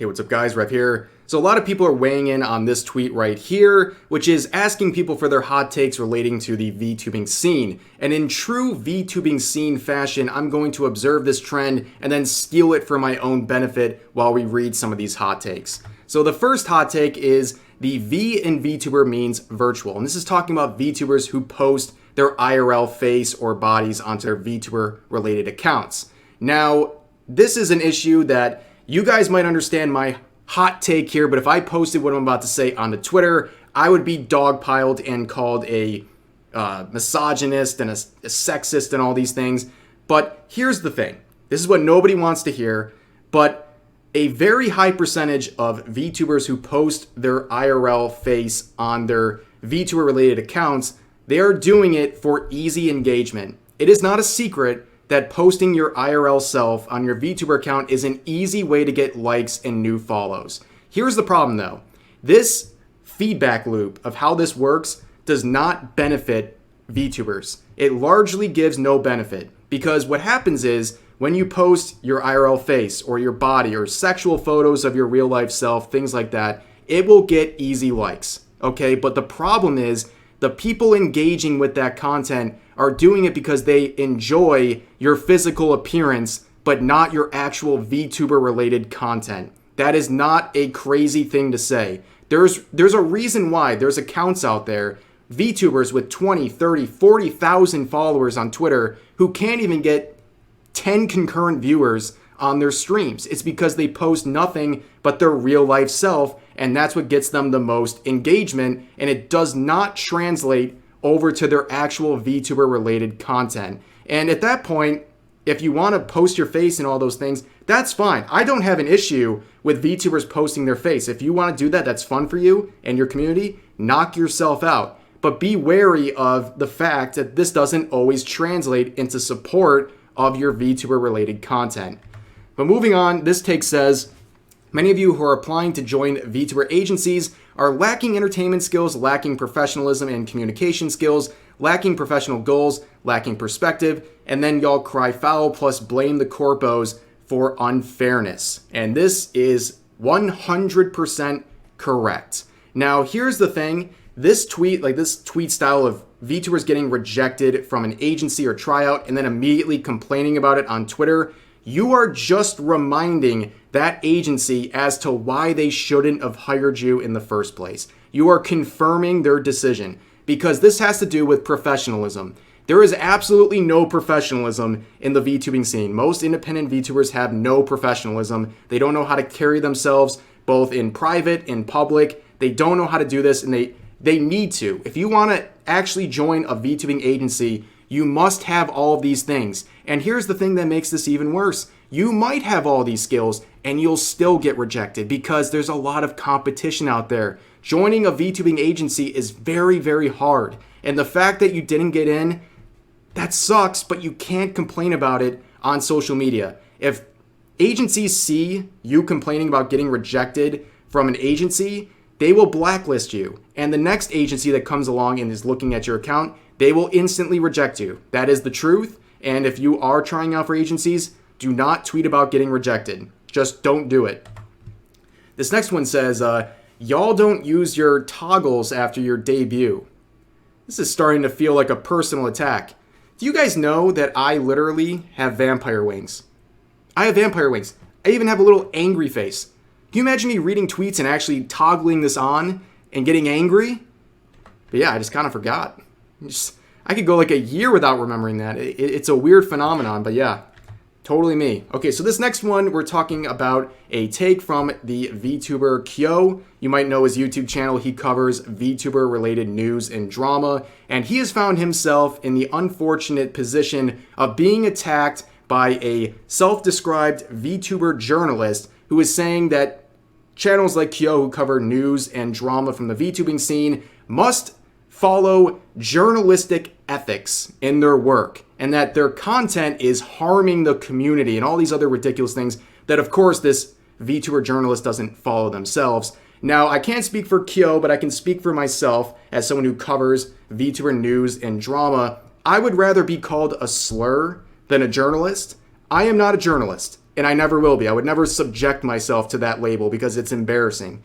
Hey, what's up guys, Rev here. So a lot of people are weighing in on this tweet right here, which is asking people for their hot takes relating to the VTubing scene. And in true VTubing scene fashion, I'm going to observe this trend and then steal it for my own benefit while we read some of these hot takes. So the first hot take is the V in VTuber means virtual. And this is talking about VTubers who post their IRL face or bodies onto their VTuber related accounts. Now, this is an issue that you guys might understand my hot take here, but if I posted what I'm about to say onto Twitter, I would be dogpiled and called a misogynist and a sexist and all these things. But here's the thing. This is what nobody wants to hear, but a very high percentage of VTubers who post their IRL face on their VTuber related accounts, they are doing it for easy engagement. It is not a secret that posting your IRL self on your VTuber account is an easy way to get likes and new follows. Here's the problem though. This feedback loop of how this works does not benefit VTubers. It largely gives no benefit because what happens is when you post your IRL face or your body or sexual photos of your real life self, things like that, it will get easy likes, okay? But the problem is the people engaging with that content are doing it because they enjoy your physical appearance, but not your actual VTuber related content. That is not a crazy thing to say. There's a reason why there's accounts out there, VTubers with 20, 30, 40,000 followers on Twitter who can't even get 10 concurrent viewers on their streams. It's because they post nothing but their real life self, and that's what gets them the most engagement, and it does not translate over to their actual VTuber related content. And at that point, if you want to post your face and all those things, that's fine. I don't have an issue with VTubers posting their face. If you want to do that, that's fun for you and your community, knock yourself out. But be wary of the fact that this doesn't always translate into support of your VTuber related content. But moving on, this take says, many of you who are applying to join VTuber agencies are lacking entertainment skills, lacking professionalism and communication skills, lacking professional goals, lacking perspective, and then y'all cry foul plus blame the corpos for unfairness. And this is 100% correct. Now, here's the thing. This tweet style of VTubers getting rejected from an agency or tryout and then immediately complaining about it on Twitter, you are just reminding that agency as to why they shouldn't have hired you in the first place. You are confirming their decision because this has to do with professionalism. There is absolutely no professionalism in the VTubing scene. Most independent VTubers have no professionalism. They don't know how to carry themselves both in private, in public. They don't know how to do this, and they need to. If you want to actually join a VTubing agency, you must have all of these things. And here's the thing that makes this even worse. You might have all these skills and you'll still get rejected because there's a lot of competition out there. Joining a VTubing agency is very, very hard. And the fact that you didn't get in, that sucks, but you can't complain about it on social media. If agencies see you complaining about getting rejected from an agency, they will blacklist you. And the next agency that comes along and is looking at your account, they will instantly reject you. That is the truth. And if you are trying out for agencies, do not tweet about getting rejected. Just don't do it. This next one says, y'all don't use your toggles after your debut. This is starting to feel like a personal attack. Do you guys know that I literally have vampire wings? I have vampire wings. I even have a little angry face. Can you imagine me reading tweets and actually toggling this on and getting angry? But yeah, I just kind of forgot. I could go like a year without remembering that. It's a weird phenomenon, but yeah, totally me. Okay, so this next one, we're talking about a take from the VTuber Kyo. You might know his YouTube channel. He covers VTuber-related news and drama, and he has found himself in the unfortunate position of being attacked by a self-described VTuber journalist who is saying that channels like Kyo, who cover news and drama from the VTubing scene, must follow journalistic ethics in their work and that their content is harming the community and all these other ridiculous things that, of course, this VTuber journalist doesn't follow themselves. Now, I can't speak for Kyo, but I can speak for myself as someone who covers VTuber news and drama. I would rather be called a slur than a journalist. I am not a journalist. and I never will be. I would never subject myself to that label because it's embarrassing.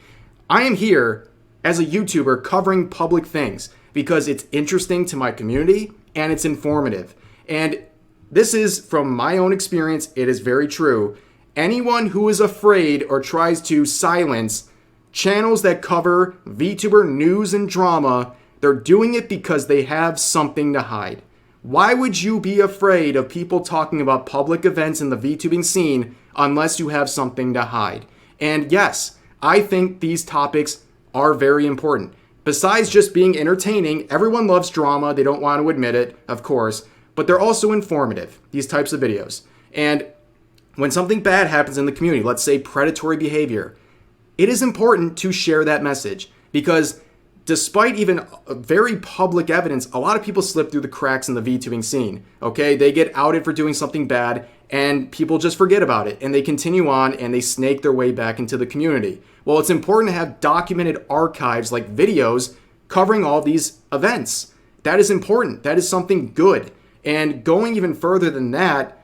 I am here as a YouTuber covering public things because it's interesting to my community and it's informative. And this is from my own experience. It is very true. Anyone who is afraid or tries to silence channels that cover VTuber news and drama, they're doing it because they have something to hide. Why would you be afraid of people talking about public events in the VTubing scene unless you have something to hide? And yes, I think these topics are very important. Besides just being entertaining, everyone loves drama. They don't want to admit it, of course, but they're also informative, these types of videos. And when something bad happens in the community, let's say predatory behavior, it is important to share that message because despite even very public evidence, a lot of people slip through the cracks in the VTubing scene, okay? They get outed for doing something bad and people just forget about it and they continue on and they snake their way back into the community. Well, it's important to have documented archives like videos covering all these events. That is important. That is something good. And going even further than that,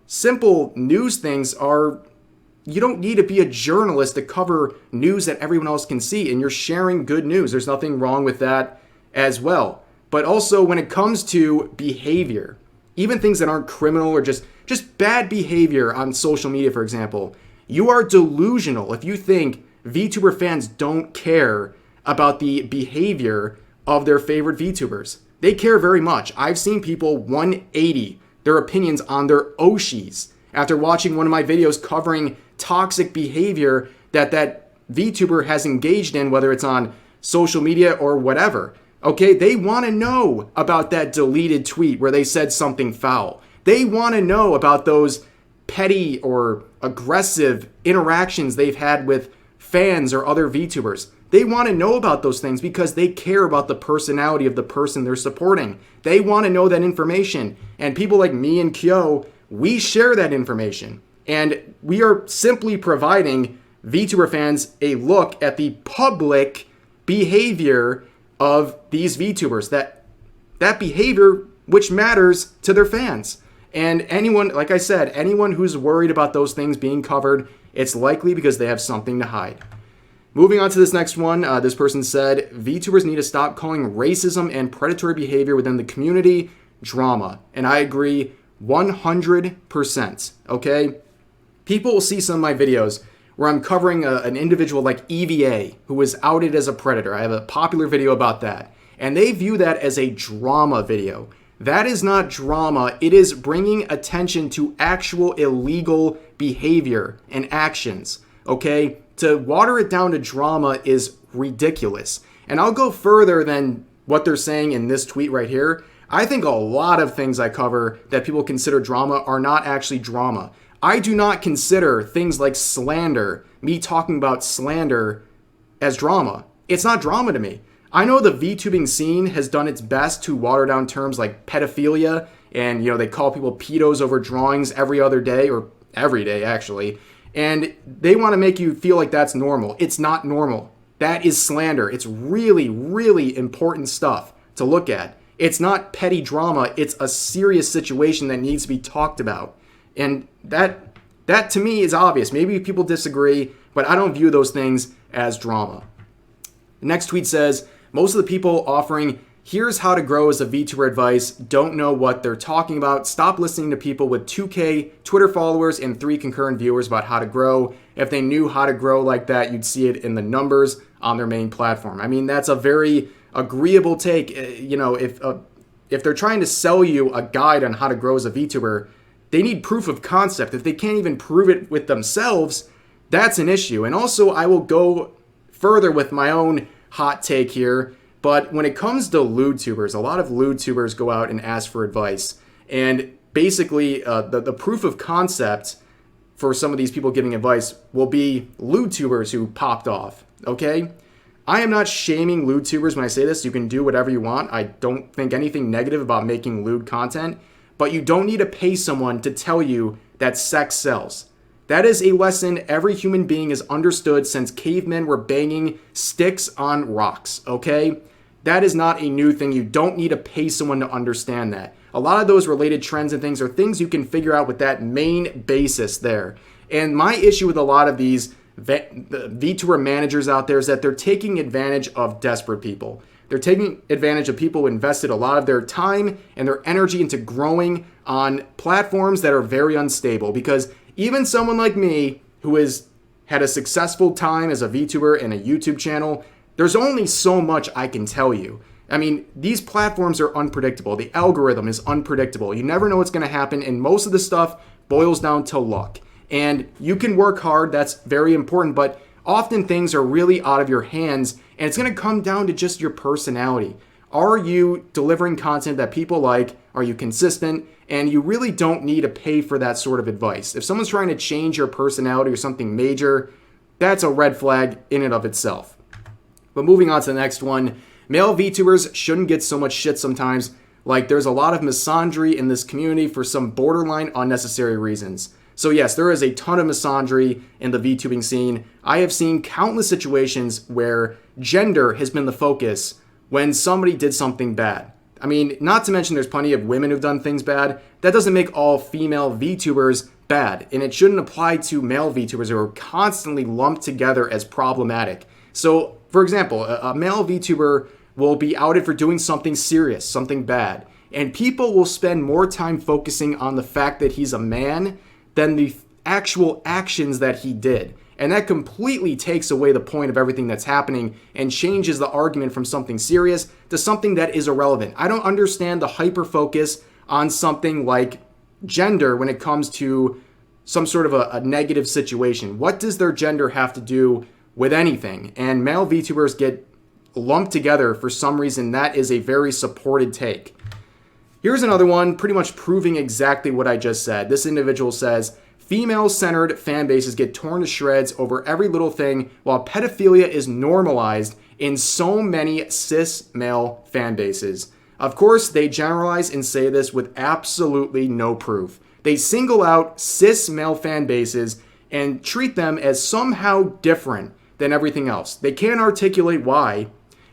simple news things are, you don't need to be a journalist to cover news that everyone else can see, and you're sharing good news. There's nothing wrong with that as well. But also when it comes to behavior, even things that aren't criminal or just bad behavior on social media, for example, you are delusional if you think VTuber fans don't care about the behavior of their favorite VTubers. They care very much. I've seen people 180 their opinions on their Oshis after watching one of my videos covering toxic behavior that VTuber has engaged in, whether it's on social media or whatever. Okay, they want to know about that deleted tweet where they said something foul. They want to know about those petty or aggressive interactions they've had with fans or other VTubers. They want to know about those things because they care about the personality of the person they're supporting. They want to know that information. And people like me and Kyo, we share that information. And we are simply providing VTuber fans a look at the public behavior of these VTubers, that behavior which matters to their fans. And anyone, like I said, anyone who's worried about those things being covered, it's likely because they have something to hide. Moving on to this next one, this person said, VTubers need to stop calling racism and predatory behavior within the community drama. And I agree 100%, okay? People will see some of my videos where I'm covering an individual like EVA who was outed as a predator. I have a popular video about that. And they view that as a drama video. That is not drama. It is bringing attention to actual illegal behavior and actions, okay? To water it down to drama is ridiculous. And I'll go further than what they're saying in this tweet right here. I think a lot of things I cover that people consider drama are not actually drama. I do not consider things like slander, me talking about slander, as drama. It's not drama to me. I know the VTubing scene has done its best to water down terms like pedophilia, and they call people pedos over drawings every other day, or every day actually, and they want to make you feel like that's normal. It's not normal. That is slander. It's really, really important stuff to look at. It's not petty drama. It's a serious situation that needs to be talked about. And that to me is obvious. Maybe people disagree, but I don't view those things as drama. The next tweet says, most of the people offering here's how to grow as a VTuber advice don't know what they're talking about. Stop listening to people with 2K Twitter followers and 3 concurrent viewers about how to grow. If they knew how to grow like that, you'd see it in the numbers on their main platform. I mean, that's a very agreeable take. If they're trying to sell you a guide on how to grow as a VTuber, they need proof of concept. If they can't even prove it with themselves, that's an issue. And also, I will go further with my own hot take here. But when it comes to lewdtubers, a lot of lewdtubers go out and ask for advice. And basically, the proof of concept for some of these people giving advice will be lewdtubers who popped off, okay? I am not shaming lewdtubers when I say this. You can do whatever you want. I don't think anything negative about making lewd content. But you don't need to pay someone to tell you that sex sells. That is a lesson every human being has understood since cavemen were banging sticks on rocks, okay? That is not a new thing. You don't need to pay someone to understand that. A lot of those related trends and things are things you can figure out with that main basis there. And my issue with a lot of these VTuber managers out there is that they're taking advantage of desperate people. They're taking advantage of people who invested a lot of their time and their energy into growing on platforms that are very unstable. Because even someone like me who has had a successful time as a VTuber and a YouTube channel, there's only so much I can tell you. I mean, these platforms are unpredictable. The algorithm is unpredictable. You never know what's going to happen, and most of the stuff boils down to luck. And you can work hard, that's very important, but often things are really out of your hands, and it's going to come down to just your personality. Are you delivering content that people like? Are you consistent? And you really don't need to pay for that sort of advice. If someone's trying to change your personality or something major, that's a red flag in and of itself. But moving on to the next one, male VTubers shouldn't get so much shit sometimes. Like, there's a lot of misandry in this community for some borderline unnecessary reasons. So yes, there is a ton of misandry in the VTubing scene. I have seen countless situations where gender has been the focus when somebody did something bad. I mean, not to mention there's plenty of women who've done things bad. That doesn't make all female VTubers bad, and it shouldn't apply to male VTubers who are constantly lumped together as problematic. So, for example, a male VTuber will be outed for doing something serious, something bad, and people will spend more time focusing on the fact that he's a man than the actual actions that he did. And that completely takes away the point of everything that's happening and changes the argument from something serious to something that is irrelevant. I don't understand the hyper focus on something like gender when it comes to some sort of a negative situation. What does their gender have to do with anything? And male VTubers get lumped together for some reason. That is a very supported take. Here's another one, pretty much proving exactly what I just said. This individual says, female-centered fan bases get torn to shreds over every little thing, while pedophilia is normalized in so many cis male fan bases. Of course, they generalize and say this with absolutely no proof. They single out cis male fan bases and treat them as somehow different than everything else. They can't articulate why,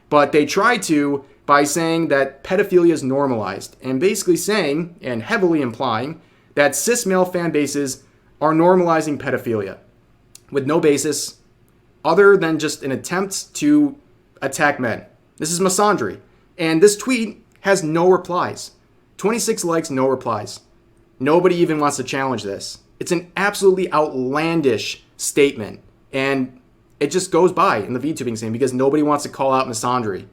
but they try to by saying that pedophilia is normalized, and basically saying, and heavily implying, that cis male fan bases are normalizing pedophilia with no basis other than just an attempt to attack men. This is misandry. And this tweet has no replies. 26 likes, no replies. Nobody even wants to challenge this. It's an absolutely outlandish statement, and it just goes by in the VTubing scene because nobody wants to call out misandry.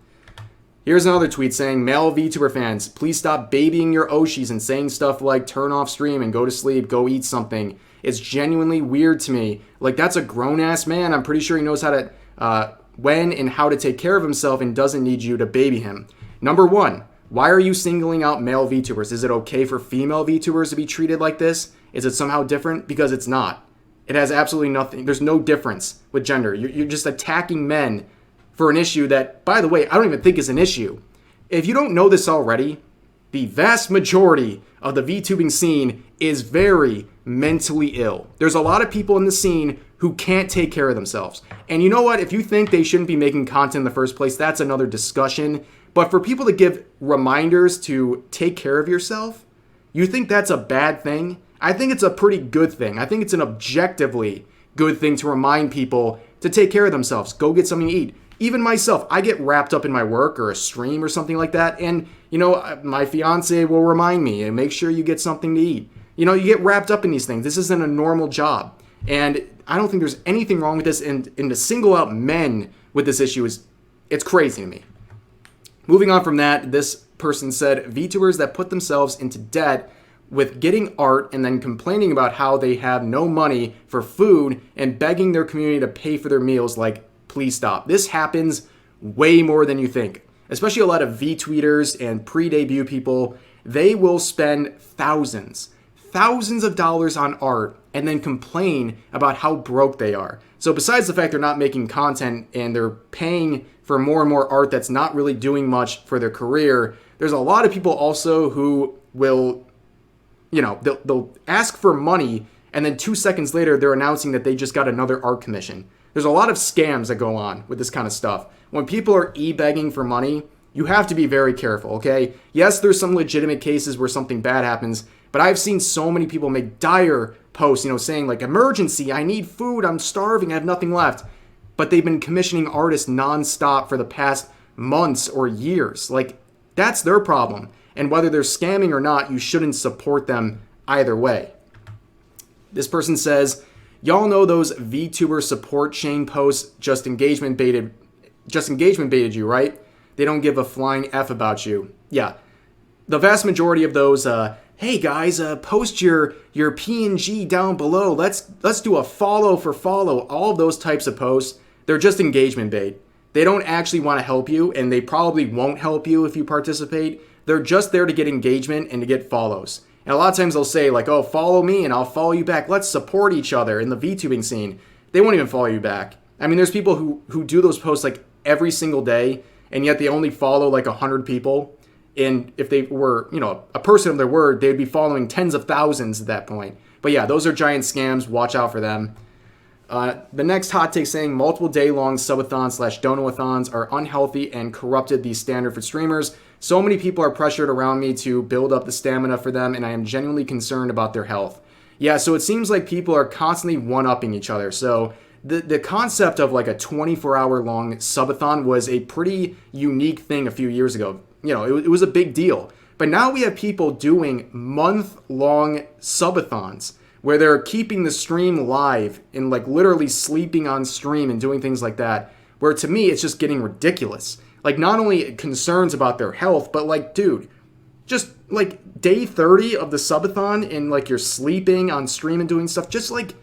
Here's another tweet saying, male VTuber fans, please stop babying your Oshis and saying stuff like turn off stream and go to sleep, go eat something. It's genuinely weird to me. Like, that's a grown-ass man. I'm pretty sure he knows how to, when and how to take care of himself and doesn't need you to baby him. Number one, why are you singling out male VTubers? Is it okay for female VTubers to be treated like this? Is it somehow different? Because it's not. It has absolutely nothing. There's no difference with gender. You're just attacking men for an issue that, by the way, I don't even think is an issue. If you don't know this already, the vast majority of the VTubing scene is very mentally ill. There's a lot of people in the scene who can't take care of themselves. And you know what? If you think they shouldn't be making content in the first place, that's another discussion. But for people to give reminders to take care of yourself, you think that's a bad thing? I think it's a pretty good thing. I think it's an objectively good thing to remind people to take care of themselves. Go get something to eat. Even myself, I get wrapped up in my work or a stream or something like that. And, you know, my fiance will remind me and make sure you get something to eat. You know, you get wrapped up in these things. This isn't a normal job. And I don't think there's anything wrong with this. And to single out men with this issue it's crazy to me. Moving on from that, this person said, VTubers that put themselves into debt with getting art and then complaining about how they have no money for food and begging their community to pay for their meals, like, please stop. This happens way more than you think. Especially a lot of vtweeters and pre-debut people, they will spend thousands of dollars on art and then complain about how broke they are. So besides the fact they're not making content and they're paying for more and more art that's not really doing much for their career, there's a lot of people also who will, you know, they'll ask for money and then 2 seconds later they're announcing that they just got another art commission. There's a lot of scams that go on with this kind of stuff. When people are e-begging for money, you have to be very careful, okay? Yes, there's some legitimate cases where something bad happens, but I've seen so many people make dire posts, saying like, emergency, I need food, I'm starving, I have nothing left. But they've been commissioning artists nonstop for the past months or years. Like, that's their problem. And whether they're scamming or not, you shouldn't support them either way. This person says, y'all know those VTuber support chain posts just engagement baited you, right? They don't give a flying F about you. Yeah. The vast majority of those, hey guys, post your PNG down below. Let's do a follow for follow. All of those types of posts, they're just engagement bait. They don't actually want to help you, and they probably won't help you if you participate. They're just there to get engagement and to get follows. And a lot of times they'll say like, oh, follow me and I'll follow you back. Let's support each other in the VTubing scene. They won't even follow you back. I mean, there's people who do those posts like every single day, and yet they only follow like 100 people. And if they were, a person of their word, they'd be following tens of thousands at that point. But yeah, those are giant scams. Watch out for them. The next hot take saying multiple day-long subathons/donathons are unhealthy and corrupted the standard for streamers. So many people are pressured around me to build up the stamina for them, and I am genuinely concerned about their health. Yeah, so it seems like people are constantly one-upping each other. So the concept of like a 24-hour long subathon was a pretty unique thing a few years ago. It was a big deal. But now we have people doing month-long subathons where they're keeping the stream live and like literally sleeping on stream and doing things like that, where to me it's just getting ridiculous. Like, not only concerns about their health, but like, dude, just like day 30 of the subathon and like you're sleeping on stream and doing stuff, just like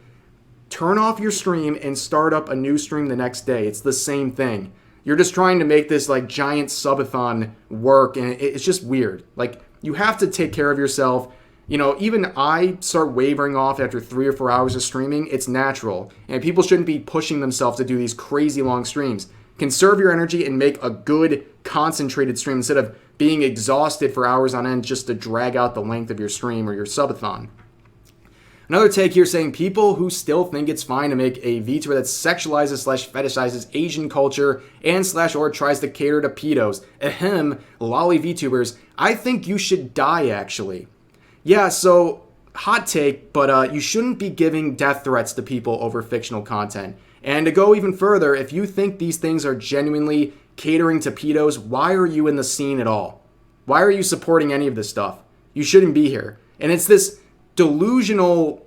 turn off your stream and start up a new stream the next day. It's the same thing. You're just trying to make this like giant subathon work, and it's just weird. Like, you have to take care of yourself. Even I start wavering off after 3 or 4 hours of streaming. It's natural, and people shouldn't be pushing themselves to do these crazy long streams. Conserve your energy and make a good concentrated stream instead of being exhausted for hours on end just to drag out the length of your stream or your subathon. Another take here saying people who still think it's fine to make a VTuber that sexualizes/fetishizes Asian culture and/or tries to cater to pedos. Ahem, lolly VTubers. I think you should die, actually. Yeah, so hot take, but you shouldn't be giving death threats to people over fictional content. And to go even further, if you think these things are genuinely catering to pedos, why are you in the scene at all? Why are you supporting any of this stuff? You shouldn't be here. And it's this delusional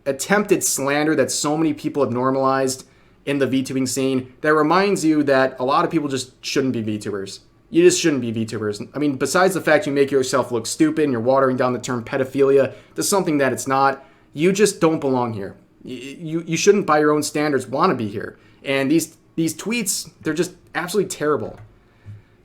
attempted slander that so many people have normalized in the VTubing scene that reminds you that a lot of people just shouldn't be VTubers. You just shouldn't be VTubers. I mean, besides the fact you make yourself look stupid and you're watering down the term pedophilia to something that it's not, you just don't belong here. You shouldn't, by your own standards, want to be here. And these tweets, they're just absolutely terrible.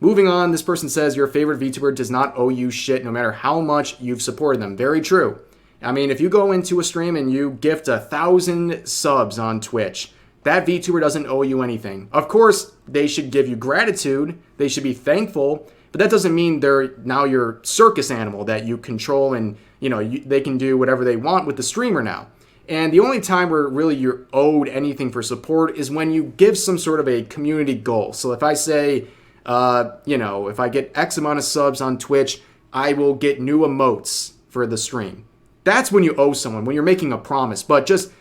Moving on, this person says your favorite VTuber does not owe you shit no matter how much you've supported them. Very true. I mean, if you go into a stream and you gift 1,000 subs on Twitch, that VTuber doesn't owe you anything. Of course, they should give you gratitude. They should be thankful. But that doesn't mean they're now your circus animal that you control and, they can do whatever they want with the streamer now. And the only time where really you're owed anything for support is when you give some sort of a community goal. So if I say, if I get X amount of subs on Twitch, I will get new emotes for the stream. That's when you owe someone, when you're making a promise. But just,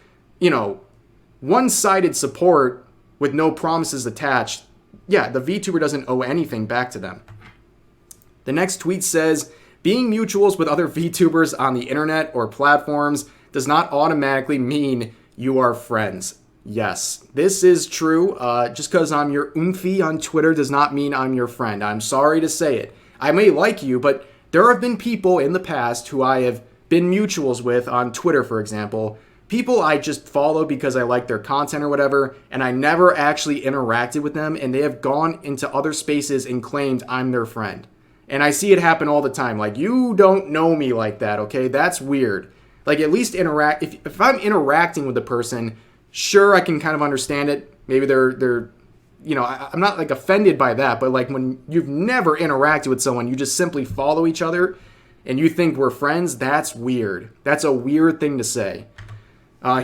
one-sided support with no promises attached, yeah, the VTuber doesn't owe anything back to them. The next tweet says, being mutuals with other VTubers on the internet or platforms does not automatically mean you are friends. Yes, this is true. Just because I'm your oomphy on Twitter does not mean I'm your friend. I'm sorry to say it. I may like you, but there have been people in the past who I have been mutuals with on Twitter, for example. People I just follow because I like their content or whatever, and I never actually interacted with them, and they have gone into other spaces and claimed I'm their friend. And I see it happen all the time. Like, you don't know me like that, okay? That's weird. Like, at least interact. If I'm interacting with a person, sure, I can kind of understand it. Maybe they're I'm not like offended by that, but like when you've never interacted with someone, you just simply follow each other and you think we're friends, that's weird. That's a weird thing to say.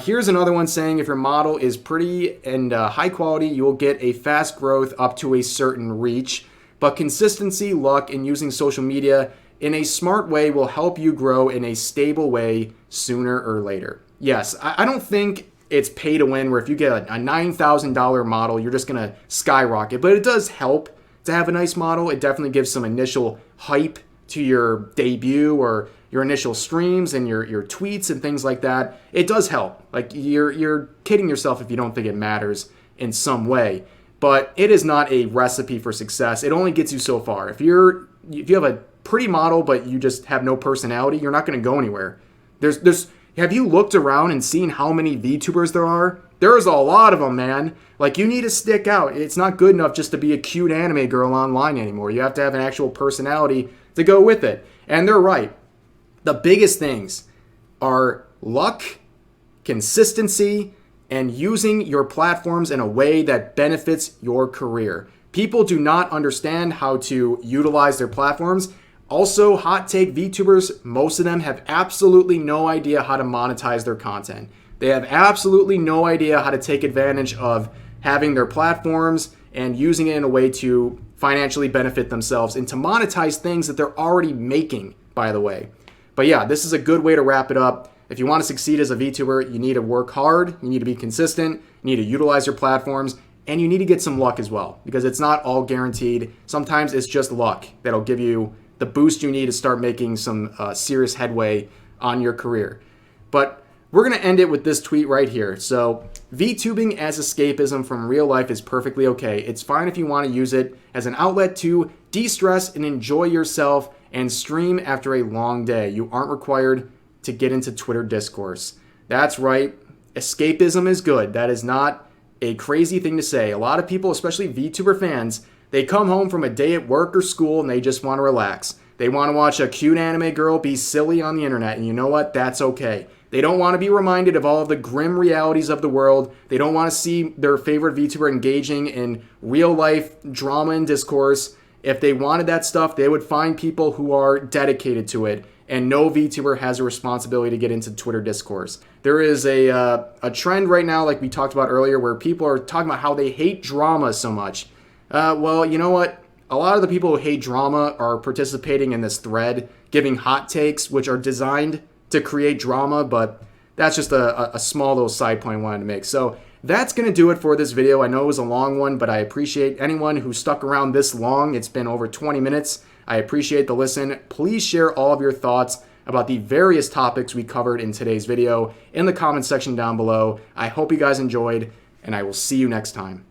Here's another one saying if your model is pretty and high quality, you will get a fast growth up to a certain reach. but consistency, luck, and using social media in a smart way will help you grow in a stable way sooner or later. Yes, I don't think it's pay to win where if you get a $9,000 model, you're just going to skyrocket, but it does help to have a nice model. It definitely gives some initial hype to your debut or your initial streams and your tweets and things like that. It does help. Like you're kidding yourself if you don't think it matters in some way. But it is not a recipe for success. It only gets you so far. If you have a pretty model but you just have no personality, you're not going to go anywhere. Have you looked around and seen how many VTubers there are? There's a lot of them, man. Like, you need to stick out. It's not good enough just to be a cute anime girl online anymore. You have to have an actual personality to go with it. And they're right. The biggest things are luck, consistency, and using your platforms in a way that benefits your career. People do not understand how to utilize their platforms. Also, hot take VTubers, most of them have absolutely no idea how to monetize their content. They have absolutely no idea how to take advantage of having their platforms and using it in a way to financially benefit themselves and to monetize things that they're already making, by the way. But yeah, this is a good way to wrap it up. If you want to succeed as a VTuber, you need to work hard, you need to be consistent, you need to utilize your platforms, and you need to get some luck as well, because it's not all guaranteed. Sometimes it's just luck that'll give you the boost you need to start making some serious headway on your career. But we're going to end it with this tweet right here. So, VTubing as escapism from real life is perfectly okay. It's fine if you want to use it as an outlet to de-stress and enjoy yourself and stream after a long day. You aren't required to get into Twitter discourse. That's right. Escapism is good. That is not a crazy thing to say. A lot of people, especially VTuber fans, they come home from a day at work or school and they just want to relax. They want to watch a cute anime girl be silly on the internet, and you know what? That's okay. They don't want to be reminded of all of the grim realities of the world. They don't want to see their favorite VTuber engaging in real-life drama and discourse. If they wanted that stuff, they would find people who are dedicated to it, and no VTuber has a responsibility to get into Twitter discourse. There is a trend right now, like we talked about earlier, where people are talking about how they hate drama so much. Well, you know what? A lot of the people who hate drama are participating in this thread, giving hot takes, which are designed to create drama, but that's just a small little side point I wanted to make. So that's going to do it for this video. I know it was a long one, but I appreciate anyone who stuck around this long. It's been over 20 minutes. I appreciate the listen. Please share all of your thoughts about the various topics we covered in today's video in the comment section down below. I hope you guys enjoyed, and I will see you next time.